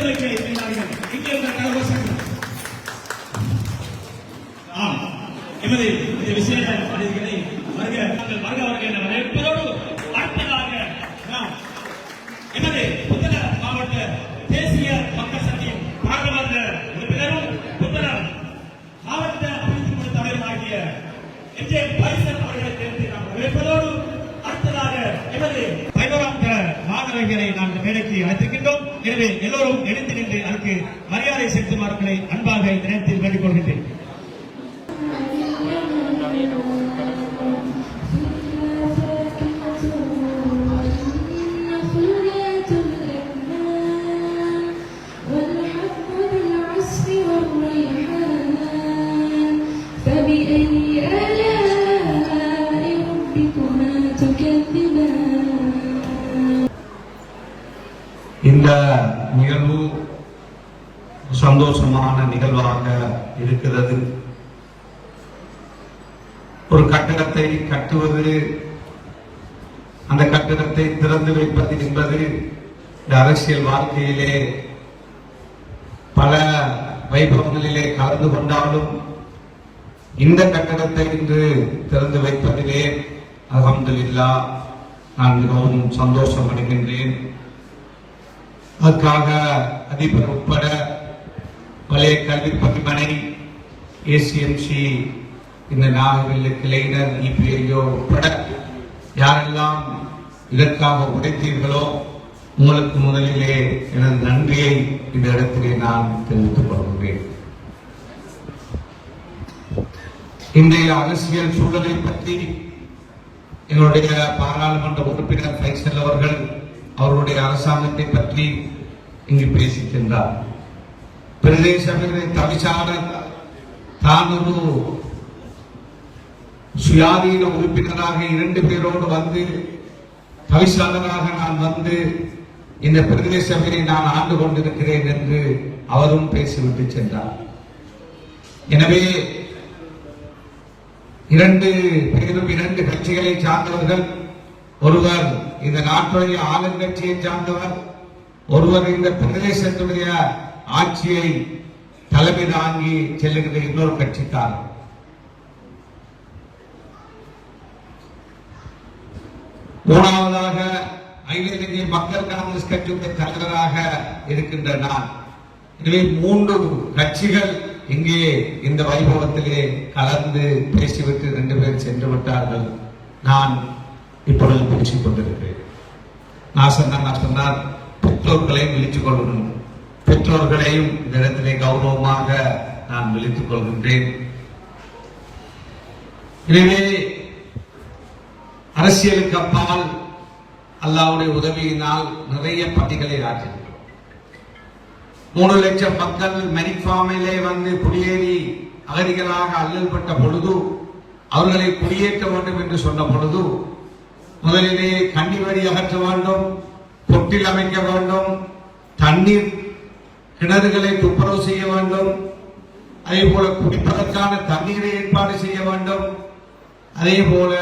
விடுதலைக்கு இங்கே இருந்த கரகோஷம் எமது இந்த விசேஷ அதிதிகளை வருக என வரவேற்பதோடு அடுத்ததாக எமது புத்தள மாவட்ட தேசிய மக்கள் சக்தியின் பாராளுமன்ற உறுப்பினரும் புத்தள மாவட்ட அபிவிருத்தி குழு தலைவராகிய எம்ஜே பைசன் அவர்களை தேர்ந்து நாம் வரவேற்பதோடு அடுத்ததாக எமது 11ஆம் தர மாணவர்களை நாங்கள் மேடைக்கு அழைத்திருக்கின்றோம். எனவே எல்லோரும் எழுந்து நின்று அதற்கு மரியாதை செலுத்துமாறுகளை அன்பாக இந்த நேரத்தில் வேண்டிக் கொள்கின்றேன். இந்த நிகழ்வு சந்தோஷமான நிகழ்வாக இருக்கிறது. ஒரு கட்டடத்தை கட்டுவது, அந்த கட்டடத்தை திறந்து வைப்பது என்பது இந்த அரசியல் வாழ்க்கையிலே பல வைபவங்களிலே கலந்து கொண்டாலும் இந்த கட்டடத்தை இன்று திறந்து வைப்பதிலே அல்ஹம்துலில்லாஹ் நான் மிகவும் சந்தோஷம் அடைகின்றேன். அதற்காக அதிபர் உட்பட பழைய கல்வி பணிமனை, ஏசிஎம்சி, இந்த நாகவெல்ல கிளையினர், இபிஐஓ உட்பட யாரெல்லாம் இதற்காக உழைத்தீர்களோ உங்களுக்கு முதலிலே எனது நன்றியை இந்த இடத்திலே நான் தெரிவித்துக் கொள்கிறேன். இன்றைய அரசியல் சூழலை பற்றி எங்களுடைய பாராளுமன்ற உறுப்பினர் ஃபைசல் அவர்கள் அவருடைய அரசாங்கத்தை பற்றி இங்கு பேசிக்கின்றார். பிரதேச தவிசாளர் தான் ஒரு சுயாதீன உறுப்பினராக 2 பேரோடு வந்து தவிசாளராக நான் வந்து இந்த பிரதேச சபையை நான் ஆண்டு கொண்டிருக்கிறேன் என்று அவரும் பேசிவிட்டு சென்றார். எனவே 2 பேரும் 2 கட்சிகளை சார்ந்தவர்கள். ஒருவர் இந்த நாட்டுடைய ஆளுங்கட்சியை சார்ந்தவர், ஒருவர் இந்த பிரதேசத்துடைய ஆட்சியை தலைமை தாங்கி செல்லுகிற இன்னொரு கட்சிக்காரர். மூணாவதாக அகில இந்திய மக்கள் காங்கிரஸ் கட்சியுடைய தலைவராக இருக்கின்ற நான். எனவே 3 கட்சிகள் இங்கே இந்த வைபவத்திலே கலந்து பேசிவிட்டு 2 பேர் சென்று விட்டார்கள். நான் இப்பொழுது பேசிக் கொண்டிருக்கிறேன். நான் சொன்னார் பெற்றோர்களையும் விழித்துக் கொள்ளணும். பெற்றோர்களையும் இந்த இடத்திலே கௌரவமாக நான் விழித்துக் கொள்கின்றேன். எனவே அரசியலுக்கு அப்பால் அல்லாஹ்வுடைய உதவியினால் நிறைய பணிகளை ஆற்றியிருக்கிறோம். 3 லட்சம் மக்கள் மணிஃபார்மிலே வந்து குடியேறி அகதிகளாக அல்லல்பட்ட பொழுது, அவர்களை குடியேற்ற வேண்டும் என்று சொன்ன பொழுது, முதலிலே கண்ணிவடி அகற்ற வேண்டும், தொட்டில் அமைக்க வேண்டும், தண்ணீர் கிணறுகளை துப்புரவு செய்ய வேண்டும், அதே போல குடிப்பதற்கான தண்ணீரை ஏற்பாடு செய்ய வேண்டும், அதே போல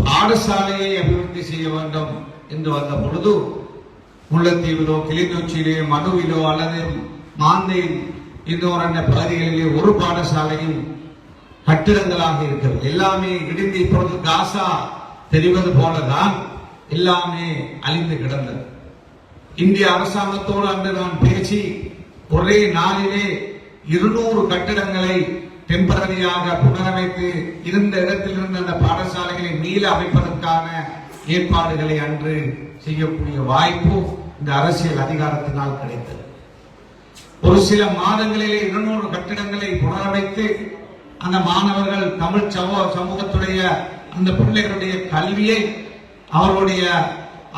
பாடசாலையை அபிவிருத்தி செய்ய வேண்டும் என்று வந்த பொழுது, முல்லைத்தீவிலோ கிளிநொச்சியிலே மடுவிலோ அல்லது மாந்தையில் இன்னொரு பகுதிகளிலே ஒரு பாடசாலையும் கட்டிடங்களாக இருக்கிறது. எல்லாமே இடிந்து இப்பொழுது காசா தெரிவது போலதான் எல்லாமே அழிந்து கிடந்தது. இந்திய அரசாங்கத்தோடு அன்று நான் பேசி ஒரே நாளிலே 200 கட்டிடங்களை டெம்பரரியாக புனரமைத்து இருந்த இடத்தில் இருந்த அந்த பாடசாலைகளை மீள அமைப்பதற்கான ஏற்பாடுகளை அன்று செய்யக்கூடிய வாய்ப்பு இந்த அரசியல் அதிகாரத்தினால் கிடைத்தது. ஒரு சில மாதங்களிலே 200 கட்டிடங்களை புனரமைத்து அந்த மாணவர்கள் தமிழ் சமூகத்துடைய அந்த பிள்ளைகளுடைய கல்வியை, அவர்களுடைய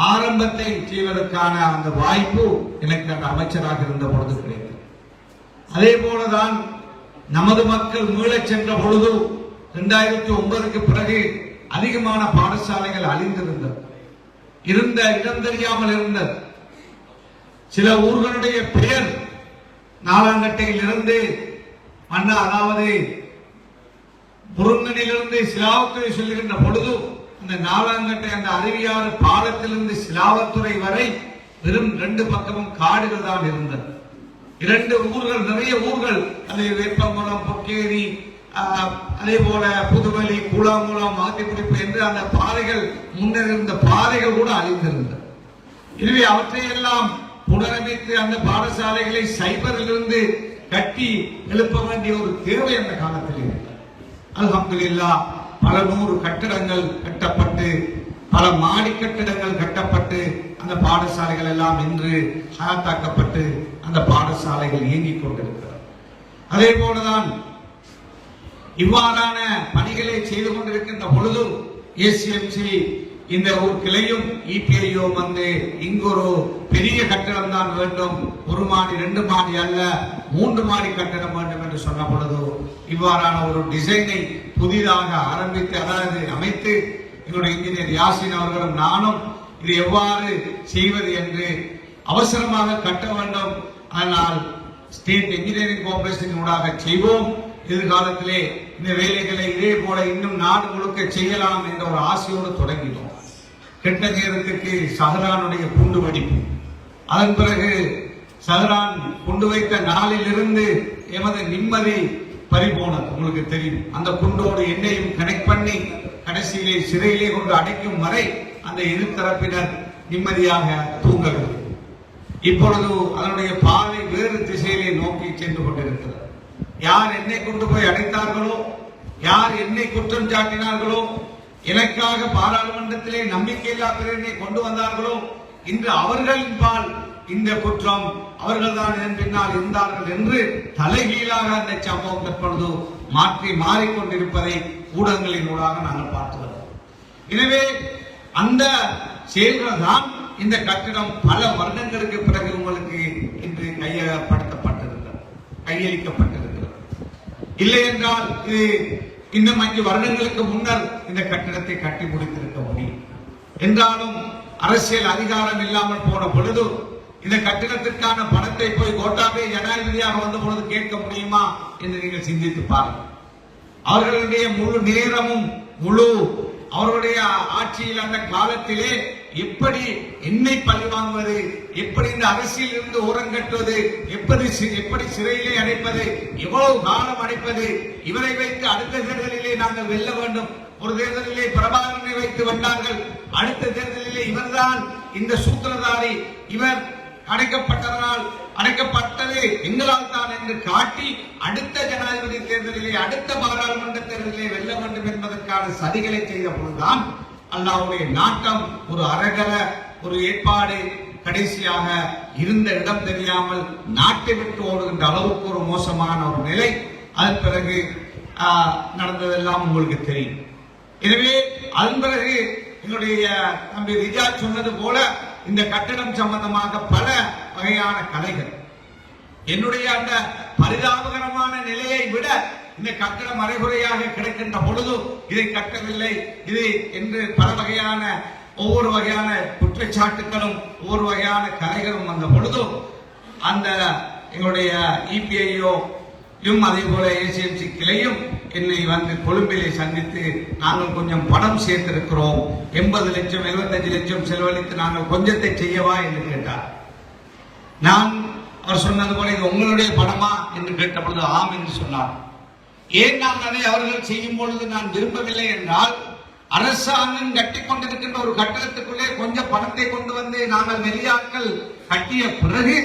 ஆரம்பத்தை செய்வதற்கான அந்த வாய்ப்பு எனக்கு அந்த அமைச்சராக இருந்த பொழுது கிடைத்தது. அதே போலதான் நமது மக்கள் மீளச் சென்ற பொழுது 2009க்கு பிறகு அதிகமான பாடசாலைகள் அழிந்திருந்தது. இருந்த இடம் தெரியாமல் இருந்தது. சில ஊர்களுடைய பெயர் நாலாங்கட்டையில் இருந்து அதாவது முருங்கனிலிருந்து சிலாவத்துறை சொல்லுகின்ற பொழுது அந்த நாலாங்கட்டை அந்த அருவியாறு பாலத்திலிருந்து சிலாவத்துறை வரை வெறும் 2 பக்கமும் காடுகள் தான் இருந்தது. 2 ஊர்கள், நிறைய ஊர்கள், அது வேப்பங்குளம், பொக்கேரி, அதே போல புதுவெளி, கூழாங்குளம், ஆத்திக்குடிப்பு என்று அந்த பாதைகள், முன்னர் இருந்த பாதைகள் கூட அழிந்திருந்தது. எனவே அவற்றையெல்லாம் புனரமைத்து அந்த பாடசாலைகளை சைபரிலிருந்து கட்டி எழுப்ப வேண்டிய ஒரு தேவை அந்த காலத்தில் இருந்தது. அல்ஹம்துலில்லாஹ் பல 100 கட்டடங்கள் கட்டப்பட்டு, பல மாடி கட்டிடங்கள் கட்டப்பட்டு அந்த பாடசாலைகள் எல்லாம் இன்று ஹயாத்தாக்கப்பட்டு அந்த பாடசாலைகள் இயங்கிக் கொண்டிருக்கிறது. அதே போலதான் இவ்வாறான பணிகளை செய்து கொண்டிருக்கின்ற பொழுது ஏசிஎம்சி இந்த ஒரு கிளையும் இபிஐஓ வந்து இங்கு ஒரு பெரிய கட்டடம் தான் வேண்டும், 1 மாடி 2 மாடி அல்ல 3 மாடி கட்டடம் வேண்டும் என்று சொன்ன பொழுது இவ்வாறான ஒரு டிசைனை புதிதாக ஆரம்பித்து, அதாவது அமைத்து, எங்களுடைய இன்ஜினியர் யாசின் அவர்களும் நானும் இது எவ்வாறு செய்வது என்று அவசரமாக கட்ட வேண்டும், ஆனால் ஸ்டேட் இன்ஜினியரிங் கார்பரேஷன் ஊடாக செய்வோம், எதிர்காலத்திலே இந்த வேலைகளை இதே போல இன்னும் நாடு முழுக்க செய்யலாம் என்ற ஒரு ஆசையோடு தொடங்கினோம். கெட்ட நேரத்துக்கு சஹரானுடைய குண்டு வெடிப்பு, அதன் பிறகு சஹரான் குண்டு வைத்த நாளிலிருந்து எமது நிம்மதி பறிபோனது. உங்களுக்கு தெரியும், அந்த குண்டோடு என்னையும் கனெக்ட் பண்ணி கடைசியிலே சிறையிலே கொண்டு அடைக்கும் வரை அந்த எதிர்த்தரப்பினர் நிம்மதியாக தூங்கவில்லை. இப்பொழுது அதனுடைய பாதை வேறு திசையிலே நோக்கி சென்று கொண்டிருக்கிறது. யார் என்னை கொண்டு போய் அடைத்தார்களோ, யார் என்னை குற்றம் சாட்டினார்களோ, எனக்காக பாராளுமன்றத்திலே நம்பிக்கையில்லா பிரேரணை கொண்டு வந்தார்களோ, இன்று அவர்களின் பால் இந்த குற்றம், அவர்கள் தான் இதன் பின்னால் இருந்தார்கள் என்று தலைகீழாக அந்த சம்பவம் தற்பொழுது மாறிக்கொண்டிருப்பதை ஊடகங்களின் ஊடாக நாங்கள் பார்க்கிறோம். எனவே அந்த செயல்கள் தான் இந்த கட்டிடம் பல வருடங்களுக்கு பிறகு உங்களுக்கு இன்று கையளிக்கப்பட்டிருக்கிறது. இல்லை என்றால் இது இன்னும் 5 வருடங்களுக்கு முன்னர் இந்த கட்டிடத்தை கட்டி முடித்திருக்க முடியும். என்றாலும் அரசியல் அதிகாரம் இல்லாமல் போன பொழுது இந்த கட்டிடத்திற்கான பணத்தை போய் கோட்டாபே ஜனாதிபதியாக வந்த பொழுது கேட்க முடியுமா என்று நீங்கள் சிந்தித்து பாருங்கள். அவர்களுடைய முழு நேரமும் அவர்களுடைய ஆட்சியில் அந்த காலத்திலே எப்படி என்னை பழி வாங்குவது, எப்படி இந்த அரசியல் இருந்து ஓரங்கட்டுவது, எப்படி சிறையிலே அடைப்பது, எவ்வளவு காலம் அடைப்பது, இவரை வைத்து அடுத்த தேர்தலிலே நாங்கள் வெல்ல வேண்டும். ஒரு தேர்தலிலே பிரபாகரனை வைத்து வென்றார்கள், அடுத்த தேர்தலிலே இவர்தான் இந்த சூத்திரதாரி, இவர் அடைக்கப்பட்டது எங்களால் தான் என்று காட்டி அடுத்த ஜனாதிபதி தேர்தலிலே, அடுத்த பாராளுமன்ற தேர்தலிலே வெல்ல வேண்டும் என்பதற்கான சதிகளை செய்த பொழுதுதான் அல்லாஹ்வுடைய நாட்டம், ஒரு அரகர ஒரு ஏற்பாடு, கடைசியாக இருந்த இடம் தெரியாமல் நாட்டை விட்டு ஓடுகின்ற அளவுக்கு ஒரு மோசமான ஒரு நிலை அதன் பிறகு நடந்ததெல்லாம் உங்களுக்கு தெரியும். எனவே அதன் பிறகு எங்களுடைய தம்பி ரிஜாத் சொன்னது போல இந்த கட்டடம் சம்பந்தமாக பல வகையான கதைகள், என்னுடைய அந்த பரிதாபகரமான நிலையை விட இந்த கட்டடம் அரைகுறையாக கிடைக்கின்ற பொழுது இதை கட்டவில்லை இது என்று பல வகையான ஒவ்வொரு வகையான குற்றச்சாட்டுகளும் ஒவ்வொரு வகையான கதைகளும் வந்த பொழுது அந்த எங்களுடைய இபிஐஓ அதே போல ஏசிஎம்சி கிளையும் என்னை வந்து கொழும்பிலே சந்தித்து நாங்கள் கொஞ்சம் பணம் சேர்த்திருக்கிறோம், 80 லட்சம் 75 லட்சம் செலவழித்து நாங்கள் கொஞ்சத்தை செய்யவா என்று கேட்டார். நான் அவர் சொன்னது போல இது உங்களுடைய பணமா என்று கேட்ட பொழுது ஆம் என்று சொன்னார். ஏன் நான் அதை அவர்கள் செய்யும் பொழுது நான் விரும்பவில்லை என்றால், அரசாங்கம் கட்டிக் கொண்டிருக்கின்ற ஒரு கட்டடத்துக்குள்ளே கொஞ்சம் பணத்தை கொண்டு வந்து நாங்கள் வெளியாட்கள் கட்டிய பிறகு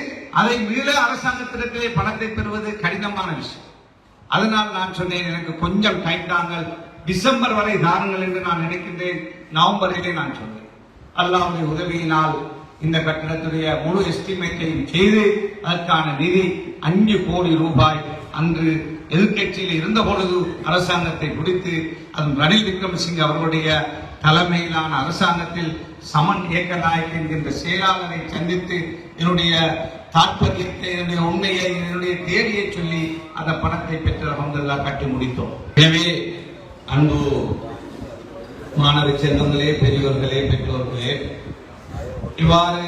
அதை மீள அரசாங்கத்திடத்திலே பணத்தை பெறுவது கடினமான விஷயம். அதனால் நான் சொன்னேன், எனக்கு கொஞ்சம் டைம் தாங்கள், டிசம்பர் வரை தாருங்கள் என்று நான் நினைக்கின்றேன். நவம்பரிலே நான் சொன்னேன். அல்லாஹ்வுடைய உதவியினால் இந்த கட்டடத்துடைய முழு எஸ்டிமேட்டையும் செய்து அதற்கான நிதி 5 கோடி ரூபாய் அன்று எதிர்கட்சியில் இருந்த பொழுது அரசாங்கத்தை பிடித்து அதன் ரணில் விக்ரமசிங்கே அவர்களுடைய தலைமையிலான அரசாங்கத்தில் சமன் ஏக்கநாயக் என்கின்ற செயலாளரை சந்தித்து என்னுடைய தாற்பயத்தை, என்னுடைய உண்மையை, என்னுடைய தேவையை சொல்லி அந்த பணத்தை பெற்று அல்ஹம்துலில்லாஹ் கட்டி முடித்தோம். எனவே அன்பு மாணவ செல்வங்களே, பெரியவர்களே, பெற்றோர்களே, இவ்வாறு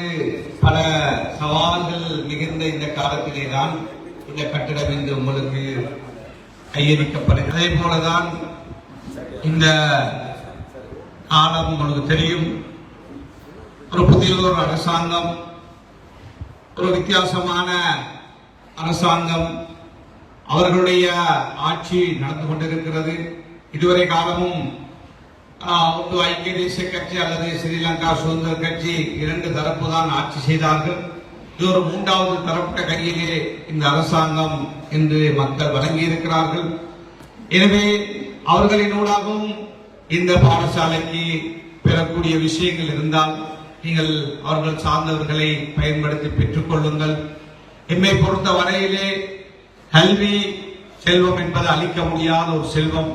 பல சவால்கள் மிகுந்த இந்த காலத்திலே தான் இந்த கட்டிடம் இன்று உங்களுக்கு கையளிக்கப்படுகிறது. அதே போலதான் இந்த காலம் உங்களுக்கு தெரியும், ஒரு புதிய ஒரு அரசாங்கம் ஒரு வித்தியாசமான அரசாங்கம் அவர்களுடைய ஆட்சி நடந்து கொண்டிருக்கிறது. இதுவரை காலமும் ஒரு ஐக்கிய தேசிய கட்சி அல்லது ஸ்ரீலங்கா சுதந்திர கட்சி இரண்டு தரப்பு தான் ஆட்சி செய்தார்கள். இது ஒரு மூன்றாவது தரப்பட்ட கையிலே இந்த அரசாங்கம் என்று மக்கள் வழங்கியிருக்கிறார்கள். எனவே அவர்களினூடாகவும் இந்த பாடசாலைக்கு பெறக்கூடிய விஷயங்கள் இருந்தால் நீங்கள் அவர்கள் சார்ந்தவர்களை பயன்படுத்தி பெற்றுக் கொள்ளுங்கள். எம்மை பொறுத்த வரையிலே கல்வி செல்வம் என்பது அளிக்க முடியாத ஒரு செல்வம்.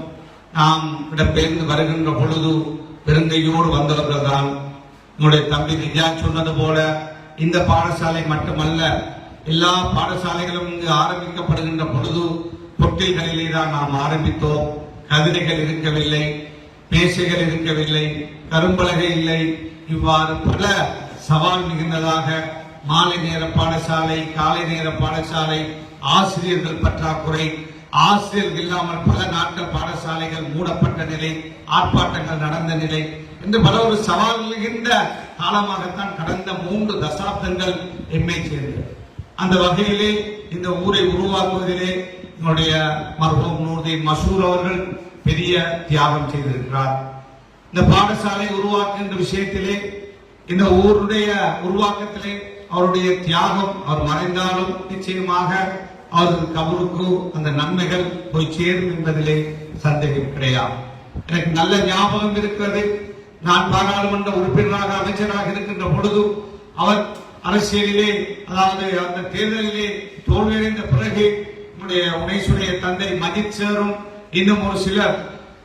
நாம் இடம்பெயர்ந்து வருகின்ற பொழுது பெருந்தையோடு வந்தவர்கள் தான். உங்களுடைய தம்பி நிஜா சொன்னது போல இந்த பாடசாலை மட்டுமல்ல, எல்லா பாடசாலைகளும் இங்கு ஆரம்பிக்கப்படுகின்ற பொழுது பொட்டில்களிலே தான் நாம் ஆரம்பித்தோம். கதிரைகள் இருக்கவில்லை, மேசைகள் இருக்கவில்லை, கரும்பலகை இல்லை. இவ்வாறு பல சவால் மிகுந்ததாக மாலை நேர பாடசாலை, காலை நேர பாடசாலை, ஆசிரியர்கள் பற்றாக்குறை, ஆசிரியர்கள் இல்லாமல் பல நாட்கள் பாடசாலைகள் மூடப்பட்ட நிலை, ஆர்ப்பாட்டங்கள் நடந்த நிலை என்று பல ஒரு சவால் மிகுந்த காலமாகத்தான் கடந்த 3 தசாப்தங்கள் எம்மை சேர்ந்தது. அந்த வகையிலே இந்த ஊரை உருவாக்குவதிலே என்னுடைய மர்ஹூம் நூர்தீன் மசூர் அவர்கள் பெரிய தியாகம் செய்திருக்கிறார். இந்த பாடசாலை உருவாக்குகின்ற விஷயத்திலே, இந்த ஊருடைய உருவாக்கத்திலே அவருடைய தியாகம், அவர் மறைந்தாலும் நிச்சயமாக அவரது கபருக்கு அந்த நன்மைகள் போய் சேரும் என்பதிலே சந்தேகம் கிடையாது. எனக்கு நல்ல ஞாபகம் இருக்கிறது. நான் பாராளுமன்ற உறுப்பினராக அமைச்சராக இருக்கின்ற பொழுது அவர் அரசியலிலே, அதாவது அந்த தேர்தலிலே தோல்வியடைந்த பிறகு நம்முடைய உனைசுடைய தந்தை மஜித் சேரும் இன்னும் ஒரு சிலர்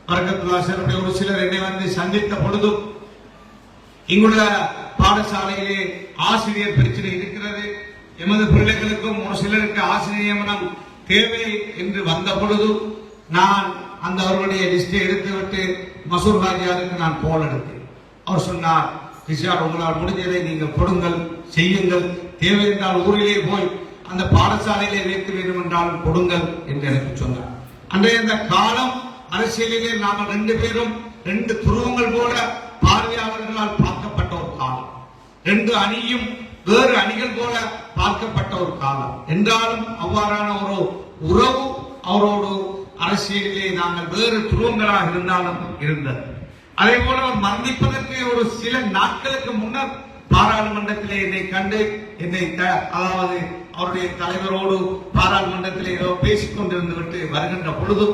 பரக்கத்துல்லா சேருடைய ஒரு சிலர் என்னை வந்து சந்தித்த பொழுது இங்குள்ள பாடசாலையிலே ஆசிரியர் பிரச்சனை இருக்கிறது, எமது பிள்ளைகளுக்கும் ஒரு சிலருக்கு ஆசிரியர் நியமனம் தேவை என்று வந்த பொழுது நான் அந்த அவர்களுடைய லிஸ்டை எடுத்துவிட்டு மசூர் ராஜியாருக்கு நான் போல் எடுத்தேன். அவர் சொன்னார், ரிஷாட், உங்களால் முடிஞ்சதை நீங்கள் கொடுங்கள், செய்யுங்கள், தேவை என்றால் ஊரிலே போய் அந்த பாடசாலையிலே வைக்க வேண்டும் என்றாலும் கொடுங்கள் என்று எனக்கு சொன்னார். அன்றைய அந்த காலம் அரசியலிலே நாங்கள் 2 பேரும் 2 துருவங்கள் போல பார்வையாளர்களால் பார்க்கப்பட்ட ஒரு காலம், 2 அணியும் வேறு அணிகள் போல பார்க்கப்பட்ட ஒரு காலம். என்றாலும் அவ்வாறான ஒரு உறவு அவரோடு அரசியலிலே நாங்கள் வேறு துருவங்களாக இருந்தாலும் இருந்தது. அதே போல அவர் மரணிப்பதற்கு ஒரு சில நாட்களுக்கு முன்னர் பாராளுமன்றத்திலே என்னை கண்டு என்னை அதாவது அவருடைய தலைவரோடு பாராளுமன்றத்திலே ஏதோ பேசிக் கொண்டிருந்து விட்டு வருகின்ற பொழுது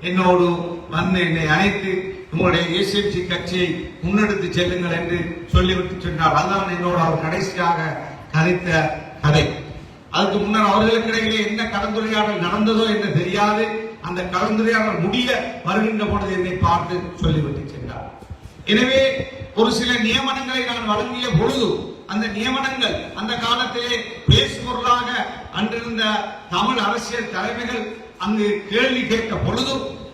என்னோடு வந்து என்னை அழைத்து உங்களுடைய ஏசிஎம்சி கட்சியை முன்னெடுத்து செல்லுங்கள் என்று சொல்லிவிட்டு சென்றார். அதுதான் என்னோடு அவர் கடைசியாக கதைத்த கதை. அதுக்கு முன்னர் அவர்களுக்கு இடையிலே என்ன கலந்துரையாடல் நடந்ததோ என்று தெரியாது. அந்த கலந்துரையாடல் முடிய வருகின்ற பொழுது என்னை பார்த்து சொல்லிவிட்டு சென்றார். எனவே ஒரு சில நியமனங்களை நான் வழங்கிய பொழுது அந்த நியமனங்கள் அந்த காலத்திலே பேசுபொருளாக அன்றிருந்த தமிழ் அரசியல் தலைமைகள் அங்கு கேள்வி கேட்ட பொழுது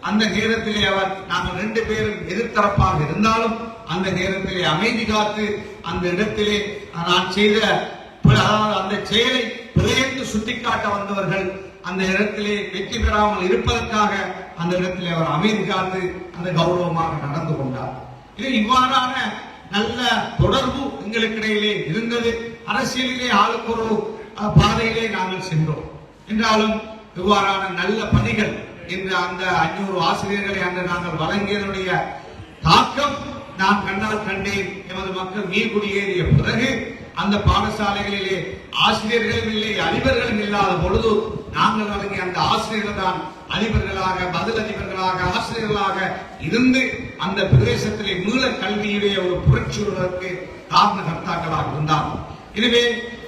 அந்த நேரத்திலே அவர் நாங்கள் 2 பேரும் எதிர்த்தரப்பாக இருந்தாலும் அந்த நேரத்திலே அமைதி காத்து அந்த இடத்திலே நான் செய்த அந்த செயலை பிழையென்று சுட்டிக்காட்ட வந்தவர்கள் அந்த இடத்திலே வெற்றி பெறாமல் இருப்பதற்காக அந்த இடத்திலே அவர் அமைதி காத்து அந்த கௌரவமாக நடந்து கொண்டார். இது இவ்வாறான நல்ல தொடர்பு எங்களுக்கு இடையிலே இருந்தது. அரசியலிலே ஆளுக்கு ஒரு பாதையிலே நாங்கள் சென்றோம். என்றாலும் இவ்வாறான நல்ல பணிகள் இன்று அந்த 500 ஆசிரியர்களை அன்று நாங்கள் வழங்கியதனுடைய தாக்கம் நான் கண்ணால் கண்டேன். எமது மக்கள் மீள்குடியேறிய பிறகு அந்த பாடசாலைகளிலே ஆசிரியர்களும் இல்லை, அதிபர்களும் இல்லாத பொழுது நாங்கள் வழங்கிய அந்த ஆசிரியர்கள் தான் அதிபர்களாக, பதில் அதிபர்களாக, ஆசிரியர்களாக இருந்து அந்த பிரதேசத்திலே மீள கல்வியுடைய ஒரு புரட்சி வருவதற்கு காரணகர்த்தாக்களாக இருந்தார். எனவே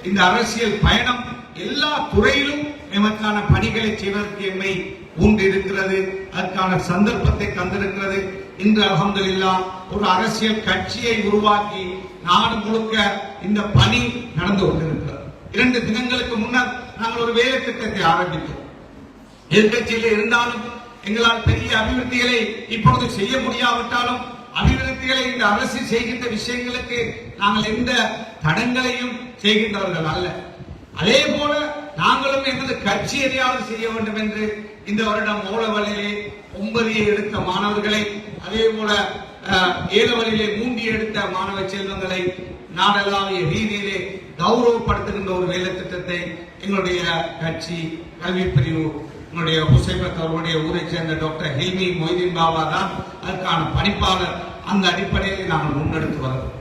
இந்த அரசியல் பயணம் எல்லா துறையிலும் எமக்கான பணிகளை செய்வதற்கு எம்மை ஊன்றிருக்கிறது. அதற்கான சந்தர்ப்பத்தை தந்திருக்கிறது. இன்று அல்ஹம்துலில்லாஹ் ஒரு அரசியல் கட்சியை உருவாக்கி நாடு முழுக்க இந்த பணி நடந்து கொண்டிருக்கிறது. 2 தினங்களுக்கு முன்னர் நாங்கள் ஒரு வேலை திட்டத்தை ஆரம்பித்தோம். எதிர்கட்சியில் இருந்தாலும் எங்களால் பெரிய அபிவிருத்திகளை இப்பொழுது செய்ய முடியாவிட்டாலும் அபிவிருத்திகளை இந்த அரசு செய்கின்ற விஷயங்களுக்கு நாங்கள் எந்த தடங்களையும் செய்கின்றவர்கள் அல்ல. அதே போல நாங்களும் எங்களது கட்சி எதையாவது செய்ய வேண்டும் என்று இந்த வருடம் மூலவழியிலே 9 எடுத்த மாணவர்களை, அதே போல ஏலவழியிலே 3 எடுத்த மாணவ செல்வங்களை நாடளாவிய ரீதியிலே கௌரவப்படுத்துகின்ற ஒரு வேலை திட்டத்தை எங்களுடைய கட்சி கல்வி பிரிவு எங்களுடைய ஹுசைபத் அவர்களுடைய ஊரை சேர்ந்த டாக்டர் ஹில்மி மொய்தீன் பாபா தான் அதற்கான பணிப்பாளர். அந்த அடிப்படையில் நாங்கள் முன்னெடுத்து வருகிறோம்.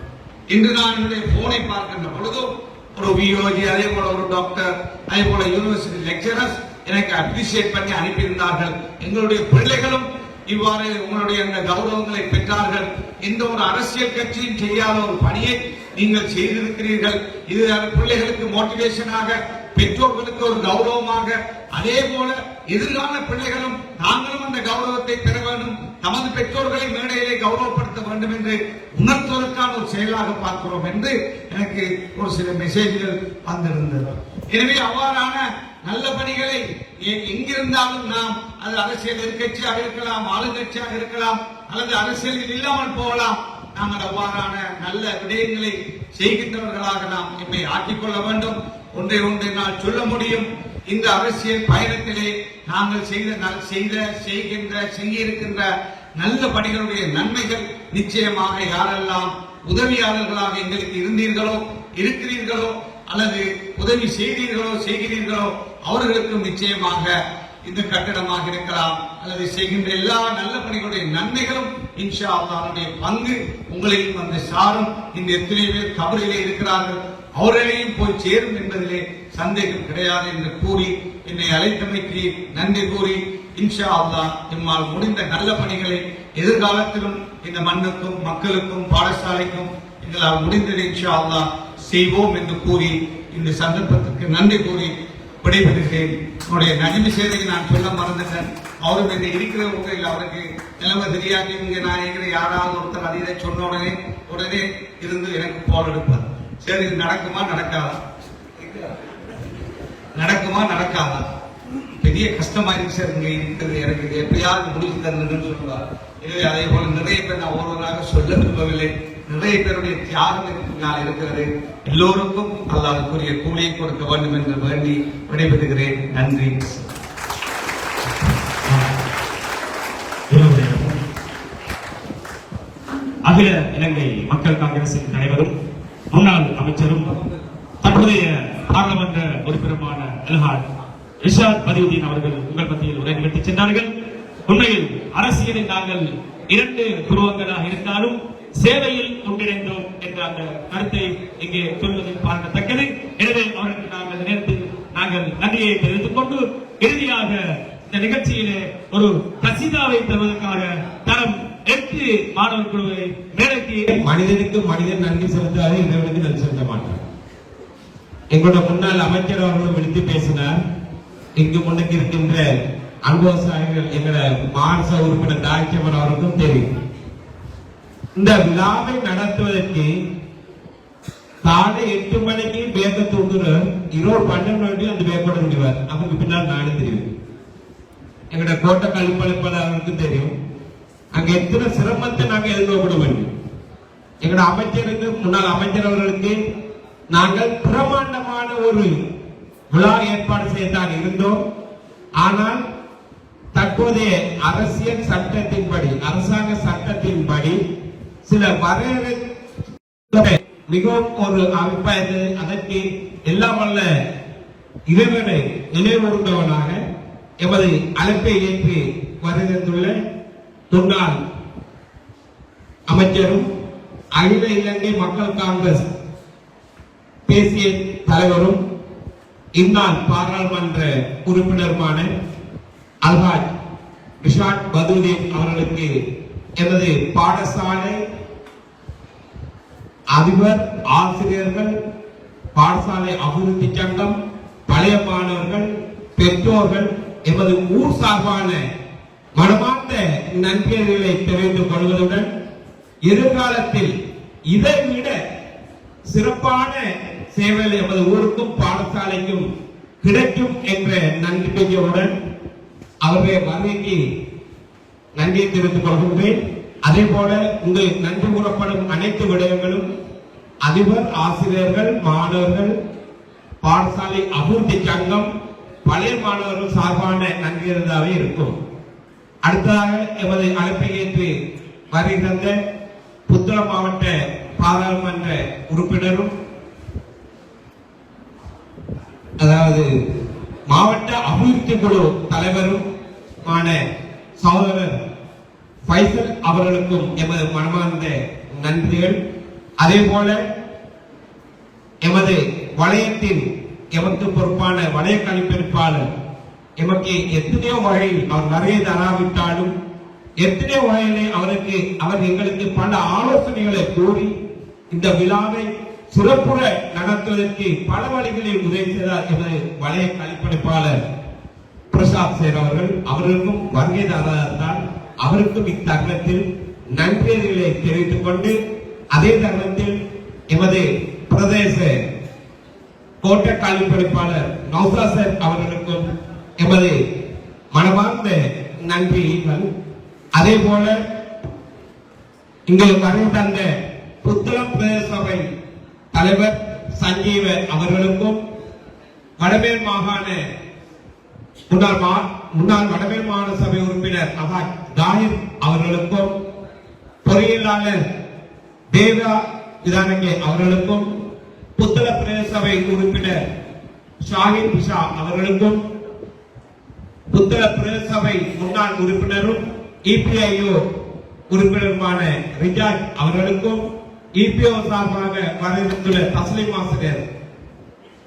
இன்று நான் என்னுடைய போனை பார்க்கின்ற பொழுதும் ஒரு விஓஜி, அதே போல ஒரு டாக்டர், அதே போல யூனிவர்சிட்டி லெக்சரர்ஸ் எனக்கு அப்ரிசியேட் பண்ணி அனுப்பியிருந்தார்கள். எங்களுடைய பிள்ளைகளும் இவ்வாறு உங்களுடைய அந்த கௌரவங்களை பெற்றார்கள். எந்த ஒரு அரசியல் கட்சியும் செய்யாத ஒரு பணியை நீங்கள் செய்திருக்கிறீர்கள். இது பிள்ளைகளுக்கு மோட்டிவேஷனாக, பெற்றோர்களுக்கு ஒரு கௌரவமாக, அதே போல எதிர்கால பிள்ளைகளும் நாங்களும் அந்த கௌரவத்தை பெற வேண்டும், நமது பெற்றோர்களை மேடையிலே கௌரவப்படுத்த வேண்டும் என்று உணர்த்துவதற்கான ஒரு செயலாக பார்க்கிறோம் என்று எனக்கு ஒரு சில மெசேஜ்கள் வந்திருந்தது. எனவே அவ்வாறான நல்ல பணிகளை எங்கிருந்தாலும் நாம், அது அரசியல் எதிர்கட்சியாக இருக்கலாம், ஆளுங்கட்சியாக இருக்கலாம், அல்லது அரசியலில் இல்லாமல் போகலாம், நாங்கள் அவ்வாறான நல்ல விடயங்களை செய்கின்றவர்களாக நாம் எம்மை ஆக்கிக்கொள்ள வேண்டும். ஒன்றை நான் சொல்ல முடியும், இந்த அரசியல் பயணத்திலே நாங்கள் செய்கின்ற நல்ல பணிகளுடைய நன்மைகள் நிச்சயமாக யாரெல்லாம் உதவியாளர்களாக எங்களுக்கு இருந்தீர்களோ, இருக்கிறீர்களோ, அல்லது உதவி செய்கிறீர்களோ அவர்களுக்கும் நிச்சயமாக இந்த கட்டடமாக இருக்கலாம் அல்லது செய்கின்ற எல்லா நல்ல பணிகளுடைய நன்மைகளும் இன்ஷா அல்லாஹ்வுடைய பங்கு உங்களையும் வந்து சாரும். இந்த எத்தனை பேர் கபரிலே இருக்கிறார்கள், அவர்களையும் போய் சேரும் என்பதிலே சந்தேகம் கிடையாது என்று கூறி என்னை அழைத்தமைக்கு நன்றி கூறி இன்ஷா அல்லாஹ் எம்மால் முடிந்த நல்ல பணிகளை எதிர்காலத்திலும் இந்த மண்ணுக்கும் மக்களுக்கும் பாடசாலைக்கும் எங்களால் முடிந்தது இன்ஷா அல்லாஹ் செய்வோம் என்று கூறி இந்த சந்தர்ப்பத்திற்கு நன்றி கூறி விடைபெறுகிறேன். என்னுடைய நஜிமி சேவைக்கு நான் சொல்ல மறந்துட்டேன். அவரும் என்ன இருக்கிறவங்க இல்லை, அவருக்கு நிலைமை தெரியாது. இங்க நான் இருக்கிற யாராவது ஒருத்தர் அதிக சொன்ன உடனே இருந்து எனக்கு போல் எடுப்பார். சரி, இது நடக்குமா நடக்காதா? பெரிய கஷ்டமா இருக்கு சார், இங்க இருக்கிறது எனக்கு எப்படியாவது முடிச்சு தருதுன்னு சொல்லுவார். எனவே அதே போல நிறைய பேர் நான் ஒருவராக சொல்ல விரும்பவில்லை, நிறைய பேருடைய தியாகம் நான் இருக்கிறது. எல்லோருக்கும் அல்லாஹ்வுக்குரிய கூலியை கொடுக்க வேண்டும் என்று வேண்டி விடைபெறுகிறேன். நன்றி. அகில இலங்கை மக்கள் காங்கிரசின் தலைவரும் முன்னாள் அமைச்சரும் தற்போதைய பாராளுமன்ற உறுப்பினருமான அல்ஹாஜ் ரிஷாத் பதியுதீன் அவர்கள் உங்கள் மத்தியில் உரை நிகழ்த்தி சென்றார்கள். உண்மையில் அரசியலில் நாங்கள் இரண்டு துருவங்களாக இருந்தாலும் சேவையில் ஒன்றிணைந்தோம் என்ற அந்த கருத்தை இங்கே சொல்வதில் பார்க்கத்தக்கது. எனவே அவருக்கு நாங்கள் நேரத்தில் நன்றியை தெரிவித்துக் கொண்டு இறுதியாக இந்த நிகழ்ச்சியிலே ஒரு கசிதாவை தருவதற்காக தரம் 8 மாணவர் குழுவை மேடைக்கு. மனிதனுக்கு மனிதன் நன்றி செலுத்தாது, இறைவனுக்கு நன்றி செலுத்த மாட்டார். எங்களோட முன்னாள் அமைச்சர் அவர்களும் விடுத்து பேசினார். இங்கு முன்னுக்கு இருக்கின்ற அன்போசாரிகள் எங்களோட மாநில உறுப்பினர் தாய்ச்சமன் அவருக்கும் தெரியும். இந்த விழாவை நடத்துவதற்கு காலை 8 மணிக்கு பேக்க தூக்குறோம், 12 மணிக்கு அந்த பேக்கோட முடிவார். அவருக்கு பின்னால் நானும் தெரியும், எங்களோட கோட்டை கல்விப்பளிப்பாளர்களுக்கும் தெரியும். அங்க எத்தனை சிரமத்தை நாங்கள் எதிர்கொள்ள வேண்டும். எங்களோட அமைச்சருக்கு, முன்னாள் அமைச்சர் அவர்களுக்கு நாங்கள் பிரமாண்டமான ஒரு விழா ஏற்பாடு செய்யத்தான் இருந்தோம். ஆனால் தற்போதைய அரசியல் சட்டத்தின்படி, அரசாங்க சட்டத்தின்படி சில வரையறை மிகவும் ஒரு அபிப்பிராயத்தை, அதற்கு எல்லாம் வல்ல இறைவனை நினைவுறுந்தவனாக எமது அழைப்பை ஏற்று வருகின்றுள்ள முன்னாள் அமைச்சரும் அகில இலங்கை மக்கள் காங்கிரஸ் தேசிய தலைவரும் இந்நாள் பாராளுமன்ற உறுப்பினருமான அல்ஹாஜ் ரிஷாத் பதியுதீன் அவர்களுக்கு எனது பாடசாலை அதிபர், ஆசிரியர்கள், பாடசாலை அபிவிருத்தி சங்கம், பழைய மாணவர்கள், பெற்றோர்கள், எமது ஊர் சார்பான மனமார்ந்த நன்றிகளை தெரிவித்துக் கொள்வதுடன் எதிர்காலத்தில் இதைவிட சிறப்பான சேவைகள் எமது ஊருக்கும் பாடசாலைக்கும் கிடைக்கும் என்ற நம்பிக்கையுடன் அவருடைய வருகைக்கு நன்றியை தெரிவித்துக் கொள்கின்றேன். அதே போல உங்கள் நன்றி கூறப்படும் அனைத்து விடயங்களும் அதிபர், ஆசிரியர்கள், மாணவர்கள், பாடசாலை அபிவிருத்தி சங்கம், பழைய மாணவர்கள் சார்பான நன்றியதாகவே இருக்கும். அடுத்ததாக எமது அழைப்பை ஏற்று வருகின்ற புத்தளம் மாவட்ட பாராளுமன்ற உறுப்பினரும் அதாவது மாவட்ட அபிவிருத்தி குழு தலைவரும் சகோதரர் பைசல் அவர்களுக்கும் எமது மனமார்ந்த நன்றிகள். அதே போல எமது வளையத்தின் எமக்கு பொறுப்பான வளைய கணிப்பெடுப்பாளர் எமக்கு எத்தனையோ வகையில் அவர் நிறைய தராவிட்டாலும் எத்தனையோ வகையிலே அவர் எங்களுக்கு பல ஆலோசனைகளை கூறி இந்த விழாவை சிறப்புற நடத்துவதற்கு பல வழிகளில் உதவி செய்தார் எமது வளைய கணிப்பெடுப்பாளர் பிரசாத் சேர் அவர்களுக்கும் வருகை தராதால் அவருக்கும் இத்தருணத்தில் நன்றிகளை தெரிவித்துக் கொண்டு அதே தருணத்தில் எமது பிரதேச கோட்ட கல்விப்படிப்பாளர் நௌசா சார் அவர்களுக்கும் எமது மனமார்ந்த நன்றிகள். அதே போல இங்கு வருகை தந்த புத்தளம் பிரதேச சபை தலைவர் சஞ்சீவ அவர்களுக்கும் வடமேல் மாகாண முன்னாள் வடமேல் மாகாண சபை உறுப்பினர் தாஹிர் அவர்களுக்கும் பொறியியலாளர் தேவா விதானகே அவர்களுக்கும் புத்தள பிரதேச சபை உறுப்பினர் ஷாஹின் பிஷா அவர்களுக்கும் புத்தள பிரதேச சபை முன்னாள் உறுப்பினரும் இபிஐஓ உறுப்பினருமான ரிஜாஜ் அவர்களுக்கும் இபிஓ சார்பாக வரவேற்றுள்ள தஸ்லீம் ஆசிரியர்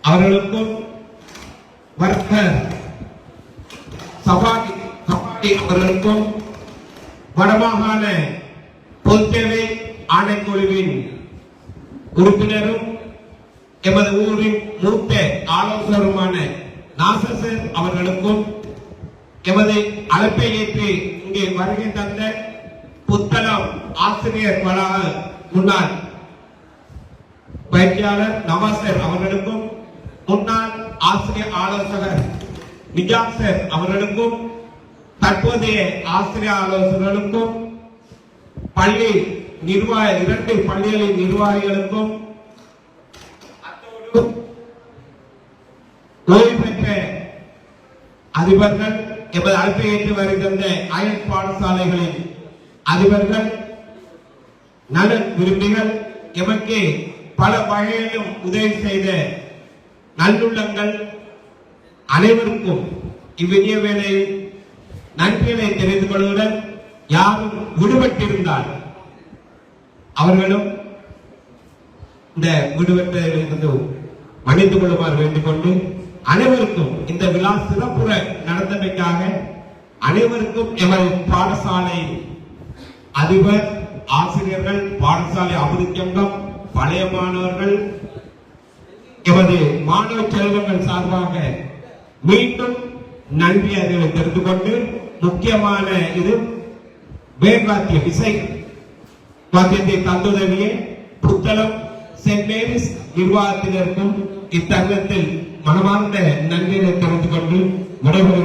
அவர்களுக்கும் வர்த்தர் சபாடி அவர்களுக்கும் வடமாகாண பொதுத்தேவை ஆணைக்குழுவின் உறுப்பினரும் எமது ஊரின் மூத்த ஆலோசகருமான நாசர் அவர்களுக்கும் எமது அழைப்பை ஏற்று இங்கே வருகை தந்த புத்தளம் ஆசிரியர் வளாக முன்னாள் பயிற்சியாளர் நவாசர் அவர்களுக்கும் முன்னாள் ஆசிரியர் ஆலோசகர் நிஜாம் சார் அவர்களுக்கும் தற்போதைய ஆசிரியர் ஆலோசகர்களுக்கும் பள்ளி இரண்டு பள்ளிகளின் நிர்வாகிகளுக்கும் ஓய்வு பெற்ற அதிபர்கள் எமது அழைப்பை ஏற்று வருகின்ற அயல் பாடசாலைகளின் அதிபர்கள் நலன் விரும்பிகள் எமக்கு பல வகையிலும் உதவி செய்த நல்லுள்ளங்கள் அனைவருக்கும் இவ்வினிய வேளையில் நன்றிகளை தெரிந்து கொள்வதுடன் யாரும் விடுபட்டிருந்தால் அவர்களும் இந்த விடுபட்டிருந்து மன்னித்து கொள்ளுமாறு வேண்டிக் கொண்டு அனைவருக்கும் இந்த விழா சிறப்புற நடந்தமைக்காக அனைவருக்கும் எமது பாடசாலை அதிபர் ஆசிரியர்கள் பாடசாலை அபிவிருத்தி சங்கம் பழைய மாணவர்கள் எமது மாணவ செல்வங்கள் சார்பாக மீண்டும் நன்றி அறிவை தெரிந்து கொண்டு முக்கியமான இது வேர்வாத்திய இசை வாத்தியத்தை தந்துதவிய புத்தளம் சென்ட் மேரிஸ் நிர்வாகத்தினருக்கும் இத்தருணத்தில் மனமார்ந்த நன்றியை தெரிந்து கொண்டு விடைபெறும்.